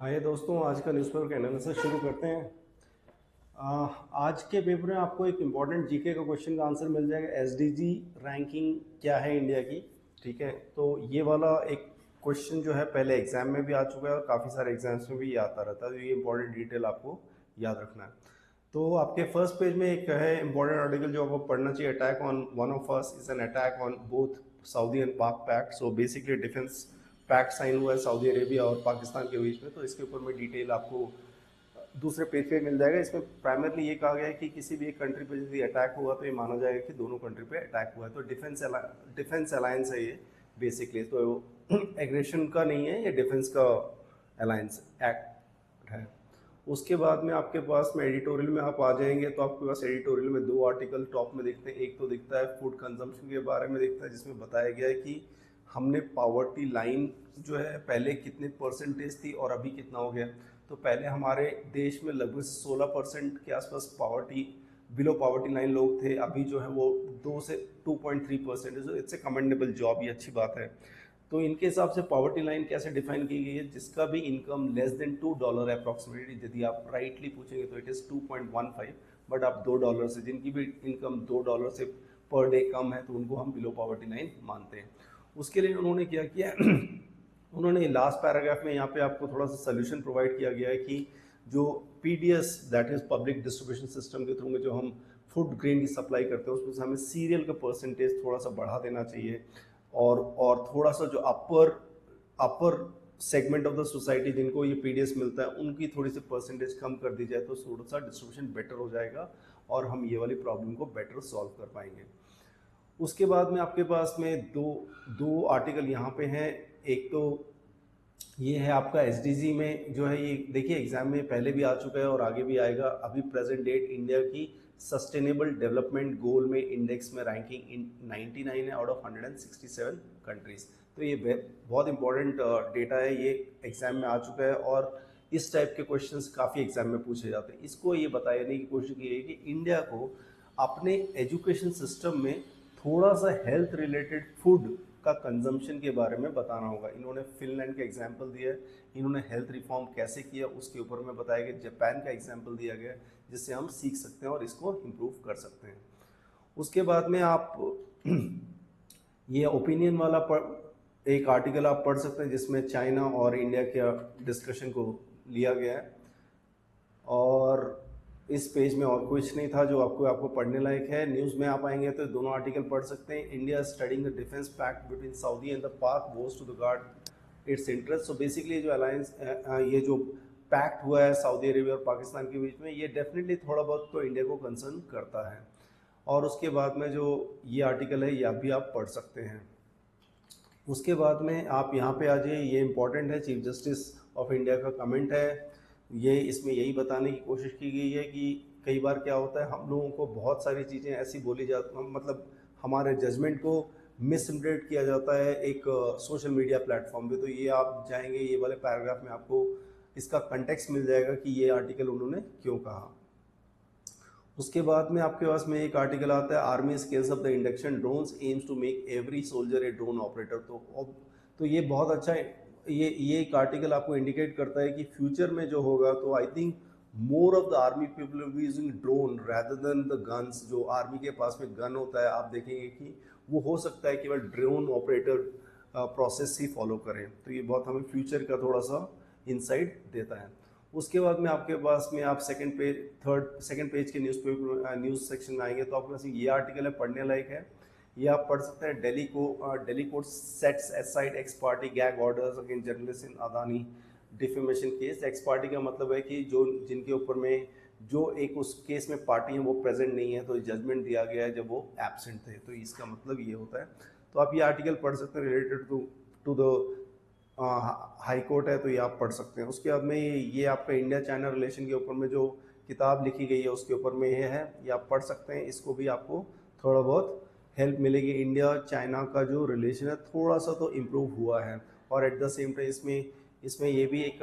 आइए दोस्तों, आज का न्यूज़पेपर का एनालिसिस शुरू करते हैं। आज के पेपर में आपको एक इम्पॉर्टेंट जीके का क्वेश्चन का आंसर मिल जाएगा। एसडीजी रैंकिंग क्या है इंडिया की। ठीक है, तो ये वाला एक क्वेश्चन जो है पहले एग्जाम में भी आ चुका है और काफ़ी सारे एग्जाम्स में भी ये आता रहता है, तो ये इंपॉर्टेंट डिटेल आपको याद रखना है। तो आपके फर्स्ट पेज में एक है इंपॉर्टेंट आर्टिकल जो आपको पढ़ना चाहिए। Attack on one of us is an attack on both Saudi and Pak pact. So basically defence pact sign हुआ है सऊदी अरेबिया और पाकिस्तान के बीच में, तो इसके ऊपर में डिटेल आपको दूसरे पेज पे मिल जाएगा। इसमें प्राइमरली ये कहा गया है कि किसी भी एक कंट्री पे यदि अटैक हुआ तो ये माना जाएगा कि दोनों कंट्री पे अटैक हुआ है। तो डिफेंस अलायंस है ये बेसिकली, तो एग्रेशन का नहीं है, ये डिफेंस का अलायंस एक्ट है। उसके बाद में आपके पास में एडिटोरियल में आप आ जाएंगे तो आपके पास एडिटोरियल में दो आर्टिकल टॉप में दिखते हैं। एक तो दिखता है फूड कंजम्पशन के बारे में दिखता है, जिसमें बताया गया है कि हमने पावर्टी लाइन जो है पहले कितने परसेंटेज थी और अभी कितना हो गया। तो पहले हमारे देश में लगभग 16% के आसपास पावर्टी बिलो पावर्टी लाइन लोग थे, अभी जो है वो 2 से 2.3%। इट्स ए कमेंडेबल जॉब, ये अच्छी बात है। तो इनके हिसाब से पावर्टी लाइन कैसे डिफाइन की गई है, जिसका भी इनकम लेस देन $2 अप्रॉक्सीमेटली, यदि आप राइटली पूछेंगे तो इट इज़ 2.15, बट आप $2 से, जिनकी भी इनकम $2 से पर डे कम है तो उनको हम बिलो पावर्टी लाइन मानते हैं। उसके लिए उन्होंने क्या किया उन्होंने लास्ट पैराग्राफ में यहाँ पे आपको थोड़ा सा सोल्यूशन प्रोवाइड किया गया है कि जो PDS that is public distribution system के थ्रू में जो हम फूड ग्रेन की सप्लाई करते हैं उसमें से हमें सीरियल का परसेंटेज थोड़ा सा बढ़ा देना चाहिए, और थोड़ा सा जो upper upper segment of the society जिनको ये पीडीएस मिलता है उनकी थोड़ी सी परसेंटेज कम कर दी जाए तो थोड़ा सा डिस्ट्रीब्यूशन बेटर हो जाएगा और हम ये वाली प्रॉब्लम को बेटर सॉल्व कर पाएंगे। उसके बाद में आपके पास में दो दो आर्टिकल यहाँ पे हैं। एक तो ये है आपका एसडीजी में जो है, ये देखिए एग्जाम में पहले भी आ चुका है और आगे भी आएगा। अभी प्रेजेंट डेट इंडिया की सस्टेनेबल डेवलपमेंट गोल में इंडेक्स में रैंकिंग इन 99 है आउट ऑफ 167 कंट्रीज। तो ये बहुत इंपॉर्टेंट डेटा है, ये एग्जाम में आ चुका है और इस टाइप के क्वेश्चंस काफ़ी एग्जाम में पूछे जाते हैं। इसको ये बताने की कोशिश की है कि इंडिया को अपने एजुकेशन सिस्टम में थोड़ा सा हेल्थ रिलेटेड फूड का कंजम्पशन के बारे में बताना होगा। इन्होंने फिनलैंड का एग्जाम्पल दिया है, इन्होंने हेल्थ रिफॉर्म कैसे किया उसके ऊपर में बताया गया। जापान का एग्जाम्पल दिया गया जिससे हम सीख सकते हैं और इसको इम्प्रूव कर सकते हैं। उसके बाद में आप ये ओपिनियन वाला एक आर्टिकल आप पढ़ सकते हैं जिसमें चाइना और इंडिया के डिस्कशन को लिया गया है। और इस पेज में और कुछ नहीं था जो आपको पढ़ने लायक है। न्यूज़ में आप आएंगे तो दोनों आर्टिकल पढ़ सकते हैं। India studying the defence pact between Saudi and the Pak was to the guard its interest. So basically जो अलायंस ये जो पैक्ट हुआ है सऊदी अरेबिया और पाकिस्तान के बीच में, ये डेफिनेटली थोड़ा बहुत तो इंडिया को कंसर्न करता है। और उसके बाद में जो ये आर्टिकल है ये भी आप पढ़ सकते हैं। उसके बाद में आप यहाँ पे आ जाइए, ये इंपॉर्टेंट है, चीफ जस्टिस ऑफ इंडिया का कमेंट है। ये इसमें यही बताने की कोशिश की गई है कि कई बार क्या होता है हम लोगों को बहुत सारी चीज़ें ऐसी बोली जाती, मतलब हमारे जजमेंट को मिसइंटरप्रेट किया जाता है एक सोशल मीडिया प्लेटफॉर्म पे। तो ये आप जाएंगे ये वाले पैराग्राफ में आपको इसका कंटेक्स्ट मिल जाएगा कि ये आर्टिकल उन्होंने क्यों कहा। उसके बाद में आपके पास में एक आर्टिकल आता है army scales of the induction drones aims to make every soldier a drone operator. तो ये बहुत अच्छा है। ये एक आर्टिकल आपको इंडिकेट करता है कि फ्यूचर में जो होगा तो I think more of the army people will be using drone rather than the guns. जो आर्मी के पास में गन होता है आप देखेंगे कि वो हो सकता है केवल ड्रोन ऑपरेटर प्रोसेस ही फॉलो करें। तो ये बहुत हमें फ्यूचर का थोड़ा सा इंसाइट देता है। उसके बाद में आपके पास में आप सेकंड पेज के न्यूज़ सेक्शन में आएंगे तो आपके पास ये आर्टिकल है, पढ़ने लायक है। ये आप पढ़ सकते हैं। Delhi court sets aside x party gag orders against journalist इन Adani defamation case. X party का मतलब है कि जो जिनके ऊपर में जो एक उस केस में पार्टी है वो प्रेजेंट नहीं है, तो जजमेंट दिया गया है जब वो एब्सेंट थे, तो इसका मतलब ये होता है। तो आप ये आर्टिकल पढ़ सकते हैं related to the high court है, तो ये आप पढ़ सकते हैं। उसके बाद में ये आपका इंडिया चाइना रिलेशन के ऊपर में जो किताब लिखी गई है उसके ऊपर में ये है, ये आप पढ़ सकते हैं। इसको भी आपको थोड़ा बहुत हेल्प मिलेगी। इंडिया चाइना का जो रिलेशन है थोड़ा सा तो इम्प्रूव हुआ है, और एट द सेम टाइम इसमें ये भी एक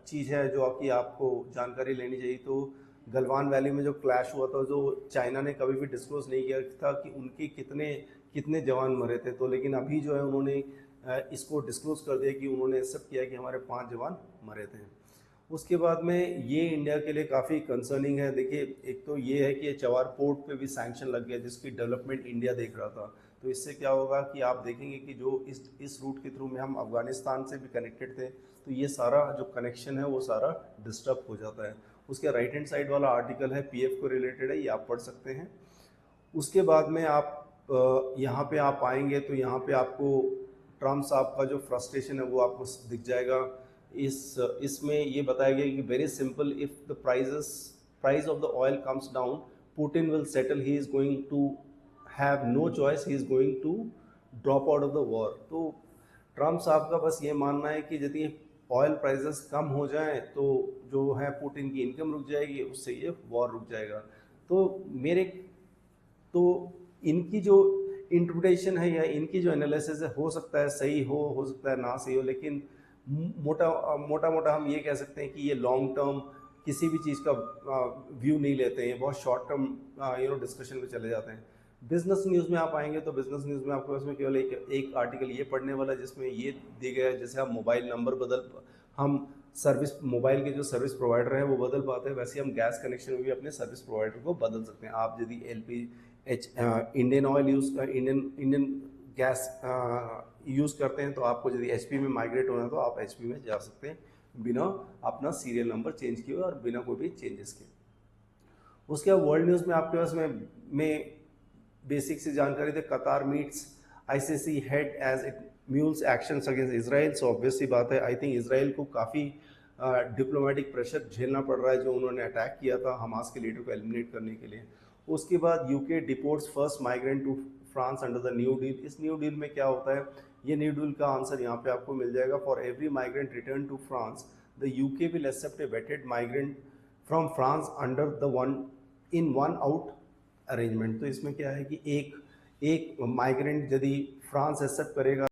चीज़ है जो आपको जानकारी लेनी चाहिए। तो गलवान वैली में जो क्लैश हुआ था, जो चाइना ने कभी भी डिस्क्लोज नहीं किया था कि उनके कितने कितने जवान मरे थे, तो लेकिन अभी जो है उन्होंने इसको डिस्क्लोज कर दिया कि उन्होंने एक्सेप्ट किया कि हमारे 5 जवान मरे थे। उसके बाद में ये इंडिया के लिए काफ़ी कंसर्निंग है। देखिए, एक तो ये है कि चवार पोर्ट पे भी सैंक्शन लग गया जिसकी डेवलपमेंट इंडिया देख रहा था। तो इससे क्या होगा कि आप देखेंगे कि जो इस रूट के थ्रू में हम अफ़गानिस्तान से भी कनेक्टेड थे, तो ये सारा जो कनेक्शन है वो सारा डिस्टर्ब हो जाता है। उसके राइट हैंड साइड वाला आर्टिकल है, पीएफ को रिलेटेड है, ये आप पढ़ सकते हैं। उसके बाद में आप यहाँ पे आप आएंगे तो यहाँ पे आपको ट्रम्प साहब का जो फ्रस्ट्रेशन है वो आपको दिख जाएगा। इसमें ये बताया गया कि very simple, if the price of the oil comes down, Putin will settle, he is going to have no choice, he is going to drop out of the war. तो ट्रम्प साहब का बस ये मानना है कि यदि ऑयल प्राइसेस कम हो जाएं तो जो है पुतिन की इनकम रुक जाएगी, उससे ये वॉर रुक जाएगा। तो इनकी जो इंटरप्रिटेशन है या इनकी जो एनालिसिस है, हो सकता है सही हो सकता है ना सही हो, लेकिन मोटा हम ये कह सकते हैं कि ये लॉन्ग टर्म किसी भी चीज़ का व्यू नहीं लेते हैं, बहुत शॉर्ट टर्म डिस्कशन में चले जाते हैं। बिजनेस न्यूज़ में आप आएंगे तो बिजनेस न्यूज़ में आपको इसमें केवल एक आर्टिकल ये पढ़ने वाला है जिसमें ये दिया गया है जैसे हम मोबाइल नंबर हम सर्विस, मोबाइल के जो सर्विस प्रोवाइडर है वो बदल पाते हैं, वैसे हम गैस कनेक्शन में भी अपने सर्विस प्रोवाइडर को बदल सकते हैं। आप यदि Indian oil Indian gas use करते हैं तो आपको यदि एचपी में माइग्रेट होना है तो आप एचपी में जा सकते हैं बिना अपना सीरियल नंबर चेंज किए और बिना कोई भी चेंजेस के। उसके बाद वर्ल्ड न्यूज़ में आपके पास में बेसिक सी जानकारी थे। Qatar meets ICC head as it mulls actions against Israel. So obvious सी बात है, आई थिंक इजराइल को काफ़ी डिप्लोमेटिक प्रेशर झेलना पड़ रहा है जो उन्होंने अटैक किया था हमास के लीडर को एलिमिनेट करने के लिए। उसके बाद UK deports first migrant to France under the new deal. इस न्यू डील में क्या होता है, ये न्यू डील का आंसर यहाँ पे आपको मिल जाएगा। For every migrant return to France, the UK will accept a vetted migrant from France under the one out arrangement. तो इसमें क्या है कि एक माइग्रेंट यदि फ्रांस एक्सेप्ट करेगा